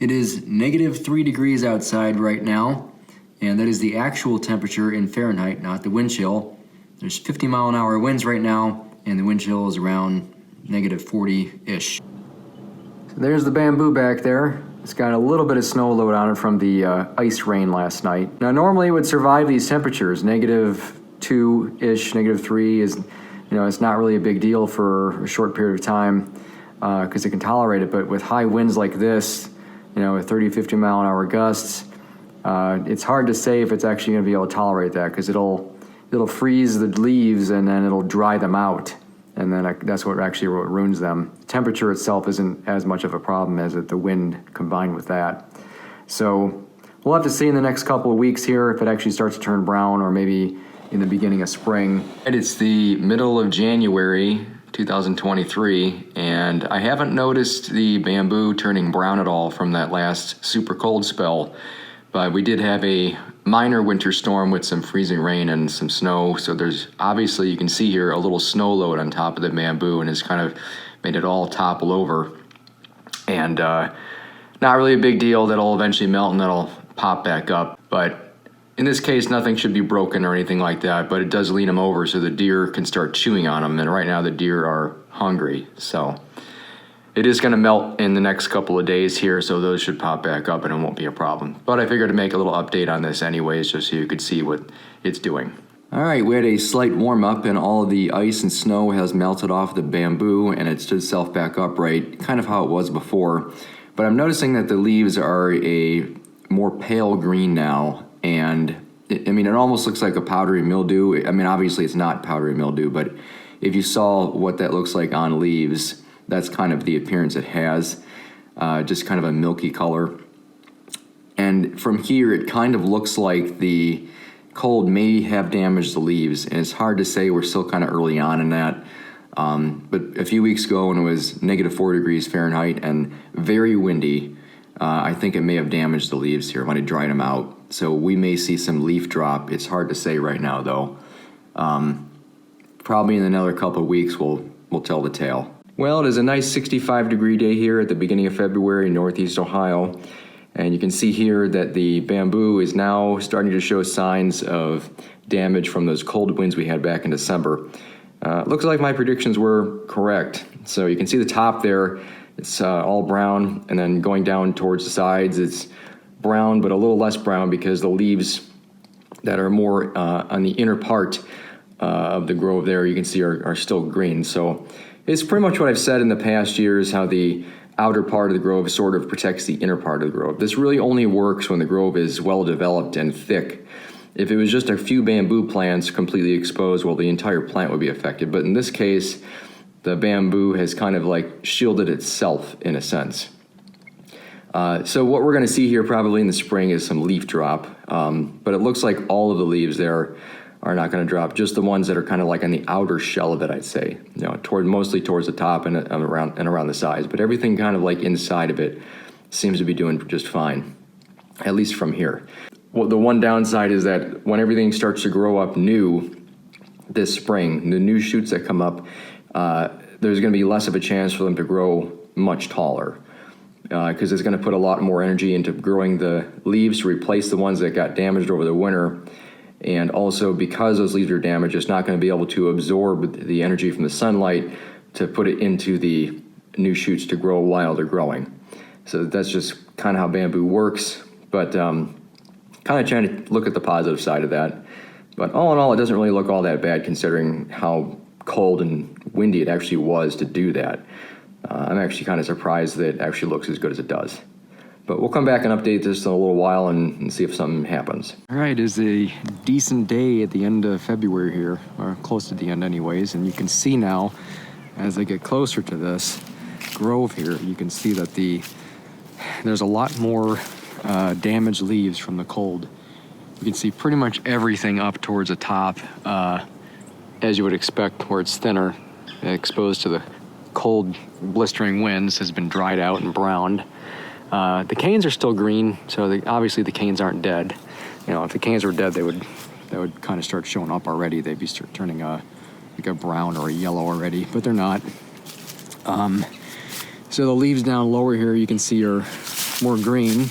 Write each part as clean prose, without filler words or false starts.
It is -3 degrees outside right now, and that is the actual temperature in Fahrenheit, not the wind chill. There's 50-mile-an-hour winds right now, and the wind chill is around -40-ish. So there's the bamboo back there. It's got a little bit of snow load on it from the ice rain last night. Now normally it would survive these temperatures. -2-ish, -3 is, it's not really a big deal for a short period of time because it can tolerate it. But with high winds like this, with 30, 50 mile an hour gusts, it's hard to say if it's actually going to be able to tolerate that, because it'll freeze the leaves and then it'll dry them out, and then that's what ruins them. Temperature itself isn't as much of a problem as the wind combined with that. So we'll have to see in the next couple of weeks here if it actually starts to turn brown, or maybe in the beginning of spring. And it's the middle of January 2023, and I haven't noticed the bamboo turning brown at all from that last super cold spell, but we did have a minor winter storm with some freezing rain and some snow, so there's obviously, you can see here, a little snow load on top of the bamboo, and it's kind of made it all topple over. And not really a big deal. That'll eventually melt and that'll pop back up, but in this case, nothing should be broken or anything like that, but it does lean them over so the deer can start chewing on them, and right now the deer are hungry. So it is going to melt in the next couple of days here, so those should pop back up and it won't be a problem. But I figured to make a little update on this anyways, just so you could see what it's doing. All right, we had a slight warm up and all of the ice and snow has melted off the bamboo and it stood itself back upright, kind of how it was before. But I'm noticing that the leaves are a more pale green now. And it almost looks like a powdery mildew. Obviously it's not powdery mildew, but if you saw what that looks like on leaves, that's kind of the appearance it has, just kind of a milky color. And from here, it kind of looks like the cold may have damaged the leaves, and it's hard to say. We're still kind of early on in that. But a few weeks ago, when it was -4 degrees Fahrenheit and very windy, I think it may have damaged the leaves here when it dried them out. So we may see some leaf drop. It's hard to say right now, though. Probably in another couple of weeks, we'll tell the tale. Well, it is a nice 65-degree day here at the beginning of February in Northeast Ohio. And you can see here that the bamboo is now starting to show signs of damage from those cold winds we had back in December. Looks like my predictions were correct. So you can see the top there, it's all brown, and then going down towards the sides, it's brown, but a little less brown because the leaves that are more on the inner part of the grove there, you can see are still green. So it's pretty much what I've said in the past years, how the outer part of the grove sort of protects the inner part of the grove. This really only works when the grove is well developed and thick. If it was just a few bamboo plants completely exposed, well, the entire plant would be affected. But in this case, the bamboo has kind of like shielded itself in a sense. So what we're going to see here probably in the spring is some leaf drop, but it looks like all of the leaves there are not going to drop, just the ones that are kind of like on the outer shell of it, I'd say, mostly towards the top and around the sides, but everything kind of like inside of it seems to be doing just fine, at least from here. Well, the one downside is that when everything starts to grow up new this spring, the new shoots that come up, there's going to be less of a chance for them to grow much taller. Because it's going to put a lot more energy into growing the leaves to replace the ones that got damaged over the winter. And also because those leaves are damaged, it's not going to be able to absorb the energy from the sunlight to put it into the new shoots to grow while they're growing. So that's just kind of how bamboo works, but kind of trying to look at the positive side of that. But all in all, it doesn't really look all that bad considering how cold and windy it actually was to do that. I'm actually kind of surprised that it actually looks as good as it does. But we'll come back and update this in a little while and see if something happens. All right, it's a decent day at the end of February here, or close to the end anyways, and you can see now, as I get closer to this grove here, you can see that there's a lot more damaged leaves from the cold. You can see pretty much everything up towards the top, as you would expect, where it's thinner, exposed to the cold, blistering winds, has been dried out and browned. The canes are still green, so obviously the canes aren't dead. If the canes were dead, they would kind of start showing up already. They'd be turning like a brown or a yellow already, but they're not. So the leaves down lower here, you can see, are more green.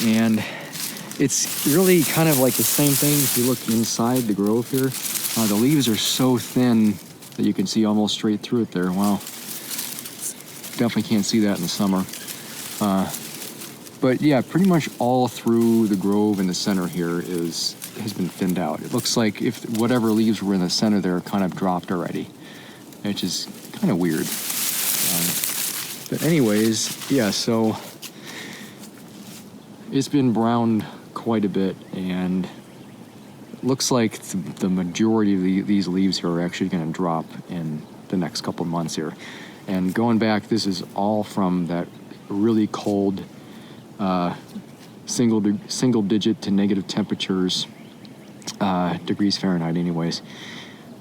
And it's really kind of like the same thing if you look inside the grove here. The leaves are so thin that you can see almost straight through it there. Wow. Definitely can't see that in the summer. But yeah, pretty much all through the grove in the center here has been thinned out. It looks like if whatever leaves were in the center there kind of dropped already, which is kind of weird. But anyways, yeah, so it's been browned quite a bit, and it looks like the majority of these leaves here are actually going to drop in the next couple of months here. And going back, this is all from that really cold single digit to negative temperatures, degrees Fahrenheit anyways,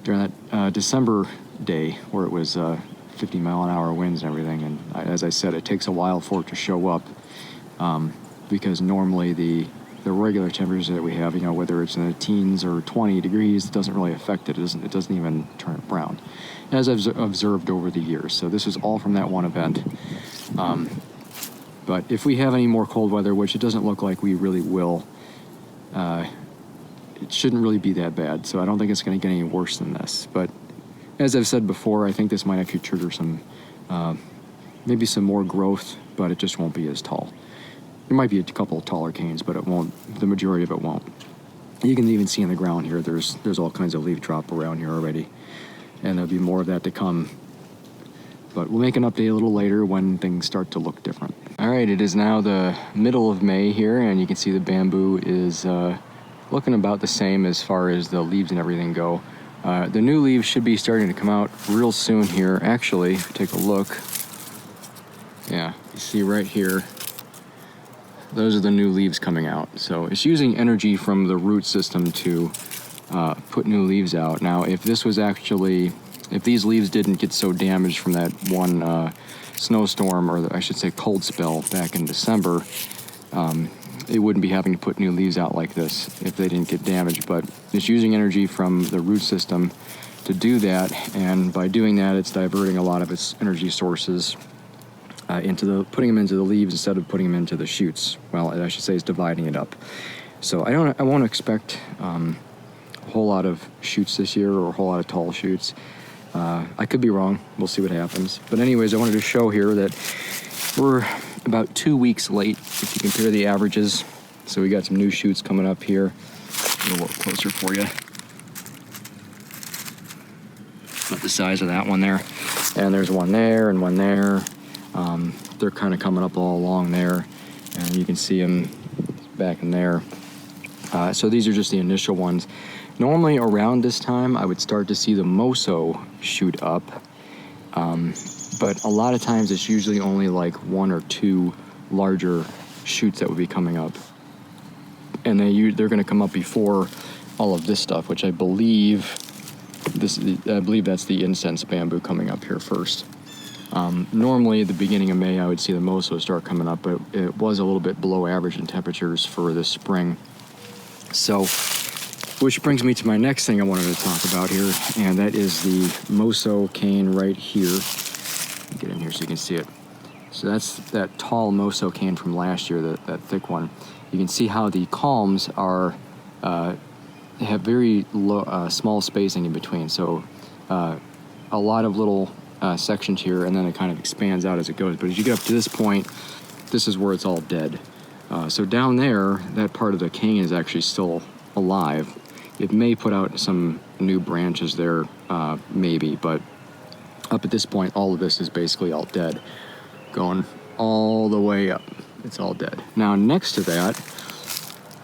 during that December day where it was 50-mile-an-hour winds and everything. And as I said, it takes a while for it to show up, because normally the regular temperatures that we have, you know, whether it's in the teens or 20 degrees, it doesn't really affect it. It doesn't even turn it brown, as I've observed over the years. So this is all from that one event. But if we have any more cold weather, which it doesn't look like we really will, it shouldn't really be that bad. So I don't think it's going to get any worse than this. But as I've said before, I think this might actually trigger some, maybe some more growth, but it just won't be as tall. There might be a couple of taller canes, but it won't. The majority of it won't. You can even see on the ground here, there's all kinds of leaf drop around here already, and there'll be more of that to come. But we'll make an update a little later when things start to look different. All right, it is now the middle of May here, and you can see the bamboo is looking about the same as far as the leaves and everything go. The new leaves should be starting to come out real soon here. Actually, if you take a look, yeah, you see right here, those are the new leaves coming out. So it's using energy from the root system to put new leaves out. Now, if these leaves didn't get so damaged from that one snowstorm, or I should say cold spell back in December, it wouldn't be having to put new leaves out like this if they didn't get damaged. But it's using energy from the root system to do that, and by doing that, it's diverting a lot of its energy sources putting them into the leaves instead of putting them into the shoots. Well, I should say it's dividing it up. So I won't expect a whole lot of shoots this year, or a whole lot of tall shoots. I could be wrong. We'll see what happens. But anyways, I wanted to show here that we're about 2 weeks late if you compare the averages. So we got some new shoots coming up here. A little closer for you. About the size of that one there. And there's one there and one there. They're kind of coming up all along there, and you can see them back in there. So these are just the initial ones. Normally around this time, I would start to see the moso shoot up, but a lot of times it's usually only like 1 or 2 larger shoots that would be coming up, and they're going to come up before all of this stuff, which I believe that's the incense bamboo coming up here first. Normally at the beginning of May, I would see the moso start coming up, but it was a little bit below average in temperatures for this spring. So, which brings me to my next thing I wanted to talk about here, and that is the moso cane right here. Get in here so you can see it. So that's that tall moso cane from last year, that thick one. You can see how the culms have very low, small spacing in between. So a lot of little sections here, and then it kind of expands out as it goes. But as you get up to this point, this is where it's all dead. So down there, that part of the cane is actually still alive. It may put out some new branches there, maybe, but up at this point, all of this is basically all dead. Going all the way up, it's all dead. Now next to that,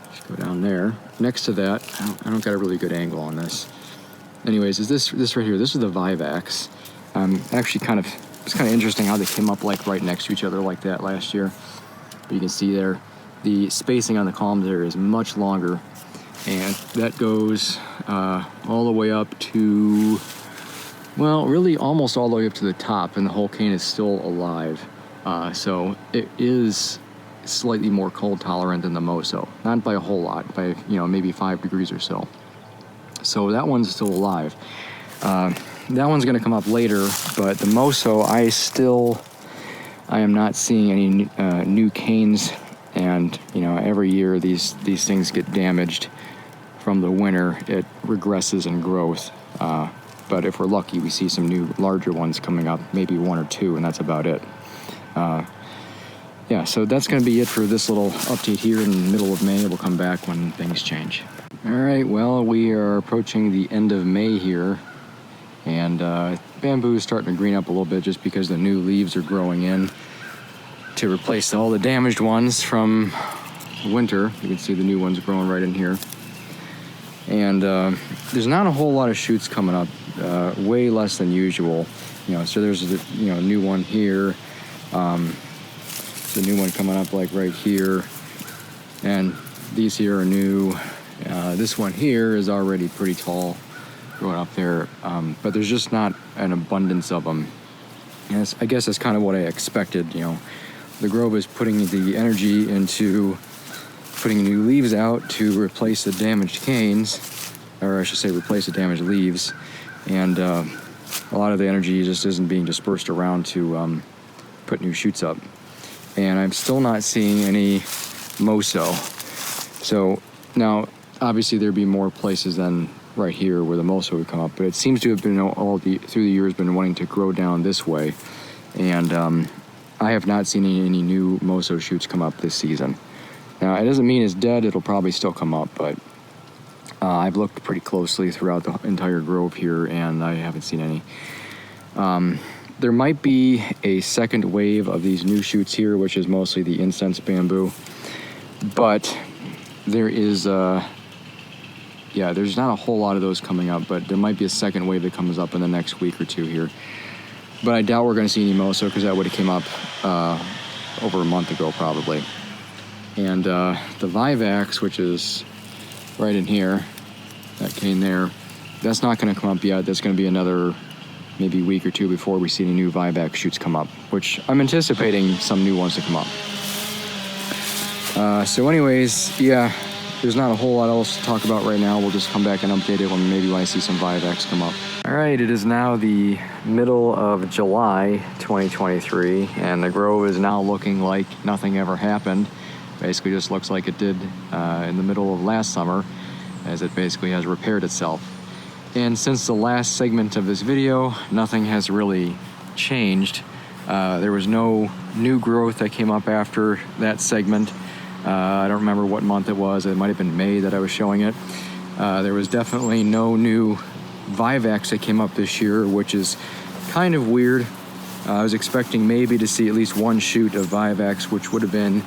let's go down there. Next to that, I don't got a really good angle on this. Anyways, is this right here? This is the vivax. Actually, it's kind of interesting how they came up like right next to each other like that last year. But you can see there, the spacing on the columns there is much longer, and that goes all the way up to, well, really almost all the way up to the top, and the whole cane is still alive. So it is slightly more cold tolerant than the moso, not by a whole lot, by maybe 5 degrees or so. So that one's still alive. That one's going to come up later, but the moso, I am not seeing any new canes, and every year these things get damaged from the winter. It regresses in growth, but if we're lucky, we see some new larger ones coming up, maybe one or two, and that's about it. Yeah, so that's going to be it for this little update here in the middle of May. We'll come back when things change. All right, well, we are approaching the end of May here, and bamboo is starting to green up a little bit just because the new leaves are growing in to replace all the damaged ones from winter. You can see the new ones growing right in here. And there's not a whole lot of shoots coming up, way less than usual. So there's a new one here. The new one coming up like right here, and these here are new. This one here is already pretty tall, growing up there, but there's just not an abundance of them. And I guess that's kind of what I expected. The grove is putting the energy into putting new leaves out to replace the damaged canes, or I should say replace the damaged leaves, and a lot of the energy just isn't being dispersed around to put new shoots up. And I'm still not seeing any moso. So now, obviously, there'd be more places than right here where the moso would come up, but it seems to have been through the years been wanting to grow down this way, and I have not seen any new moso shoots come up this season. Now, it doesn't mean it's dead. It'll probably still come up, but I've looked pretty closely throughout the entire grove here, and I haven't seen any. There might be a second wave of these new shoots here, which is mostly the incense bamboo, but there is there's not a whole lot of those coming up, but there might be a second wave that comes up in the next week or two here. But I doubt we're going to see any moso, because that would have came up over a month ago probably. And the vivax, which is right in here, that cane there, that's not going to come up yet. That's going to be another maybe a week or two before we see any new vivax shoots come up, which I'm anticipating some new ones to come up. So anyways, yeah, there's not a whole lot else to talk about right now. We'll just come back and update it when I see some vivax come up. All right, it is now the middle of July 2023, and the grove is now looking like nothing ever happened. Basically just looks like it did in the middle of last summer, as it basically has repaired itself. And since the last segment of this video, nothing has really changed. There was no new growth that came up after that segment. I don't remember what month it was. It might have been May that I was showing it. There was definitely no new vivax that came up this year, which is kind of weird. I was expecting maybe to see at least one shoot of vivax, which would have been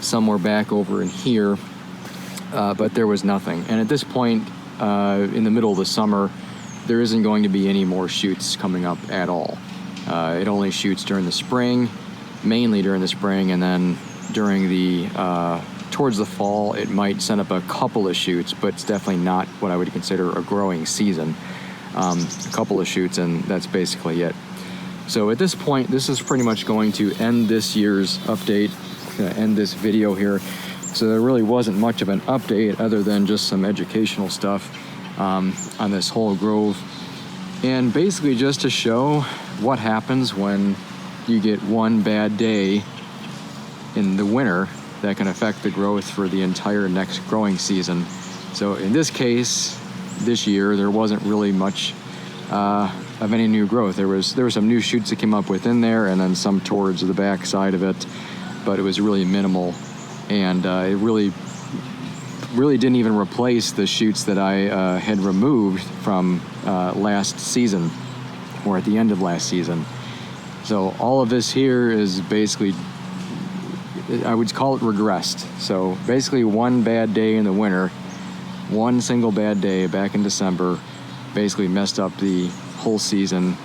somewhere back over in here, but there was nothing. And at this point, in the middle of the summer, there isn't going to be any more shoots coming up at all. It only shoots during the spring, mainly during the spring, and then during towards the fall, it might send up a couple of shoots, but it's definitely not what I would consider a growing season. A couple of shoots, and that's basically it. So at this point, this is pretty much going to end this year's update, end this video here. So there really wasn't much of an update other than just some educational stuff on this whole grove. And basically just to show what happens when you get one bad day in the winter that can affect the growth for the entire next growing season. So in this case, this year, there wasn't really much of any new growth. There were some new shoots that came up within there, and then some towards the back side of it, but it was really minimal. And it really didn't even replace the shoots that I had removed from last season, or at the end of last season. So all of this here is basically, I would call it regressed. So basically one bad day in the winter, one single bad day back in December, basically messed up the whole season,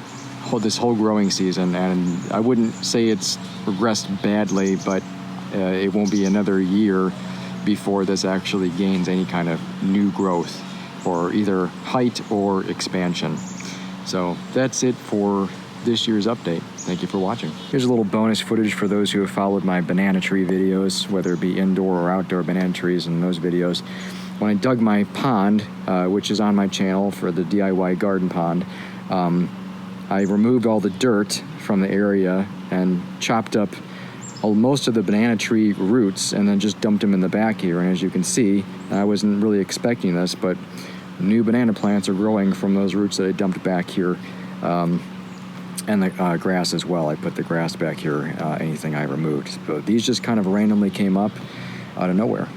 this whole growing season. And I wouldn't say it's regressed badly, but it won't be another year before this actually gains any kind of new growth, or either height or expansion. So that's it for this year's update. Thank you for watching. Here's a little bonus footage for those who have followed my banana tree videos, whether it be indoor or outdoor banana trees in those videos. When I dug my pond, which is on my channel for the DIY garden pond, I removed all the dirt from the area and chopped up most of the banana tree roots and then just dumped them in the back here. And as you can see, I wasn't really expecting this, but new banana plants are growing from those roots that I dumped back here. And the grass as well. I put the grass back here, anything I removed. But these just kind of randomly came up out of nowhere.